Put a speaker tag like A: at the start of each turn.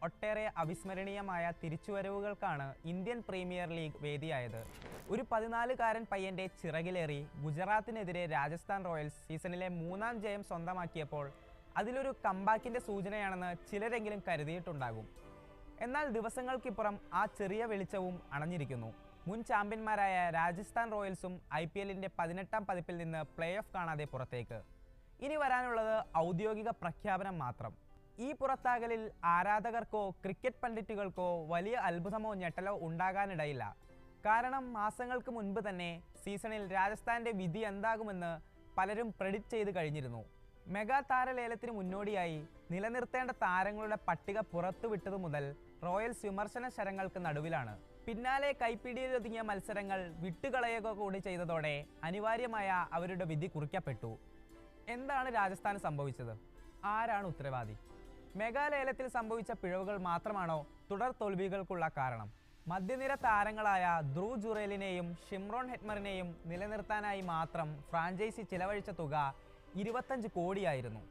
A: ഒട്ടേറെ അവിസ്മരണീയമായ തിരിച്ചുവരവുകൾക്കാണ് Indian premier league വേദിയായത്. ഒരു 14-കാരൻ പയ്യന്റെ ചിറകിലേറി ഗുജറാത്തിനെതിരെ രാജസ്ഥാൻ റോയൽസ് സീസണിലെ 3ാം ജയം സ്വന്തമാക്കിയപ്പോൾ അതിലൊരു കംബാക്കിന്റെ സൂചനയാണെന്ന് ചിലരെങ്കിലും കരുതിയിട്ടുണ്ടാകും. എന്നാൽ ദിവസങ്ങൾക്കിപ്പുറം ആ ചെറിയ വെളിച്ചവും അണഞ്ഞിരിക്കുന്നു. മുൻ ചാമ്പ്യന്മാരായ രാജസ്ഥാൻ റോയൽസും IPLന്റെ 18ാം പതിപ്പിൽ നിന്ന് പ്ലേ ഓഫ് കാണാതെ പുറത്തേക്ക്. ഇനി വരാനുള്ളത് ഔദ്യോഗിക പ്രഖ്യാപനം മാത്രം. ഈ പുറത്താകലിൽ ആരാധകർക്കോ ക്രിക്കറ്റ് പണ്ഡിറ്റുകൾക്കോ വലിയ അത്ഭുതമോ ഞെട്ടലോ ഉണ്ടാകാനിടയില്ല. കാരണം മാസങ്ങൾക്ക് മുൻപ് തന്നെ സീസണിൽ രാജസ്ഥാന്റെ വിധി എന്താകുമെന്ന് പലരും പ്രെഡിക്റ്റ് ചെയ്ത് കഴിഞ്ഞിരുന്നു. മെഗാ താരലേലത്തിന് മുന്നോടിയായി നിലനിർത്തേണ്ട താരങ്ങളുടെ പട്ടിക പുറത്തുവിട്ടതു മുതൽ റോയൽസ് വിമർശന ശരങ്ങൾക്ക് നടുവിലാണ്. പിന്നാലെ കൈപ്പിടിയിലൊതുങ്ങിയ മത്സരങ്ങൾ വിട്ടുകളയുക കൂടി ചെയ്തതോടെ അനിവാര്യമായ അവരുടെ വിധി കുറിക്കപ്പെട്ടു. എന്താണ് രാജസ്ഥാന് സംഭവിച്ചത്? ആരാണ് ഉത്തരവാദി? മെഗാലേലത്തിൽ സംഭവിച്ച പിഴവുകൾ മാത്രമാണോ തുടർ തോൽവികൾക്കുള്ള കാരണം? മധ്യനിര താരങ്ങളായ ധ്രുവ് ജുറേലിനെയും ഷിംറോൺ ഹെറ്റ്മറിനെയും നിലനിർത്താനായി മാത്രം ഫ്രാഞ്ചൈസി ചിലവഴിച്ച തുക 25 കോടിയായിരുന്നു.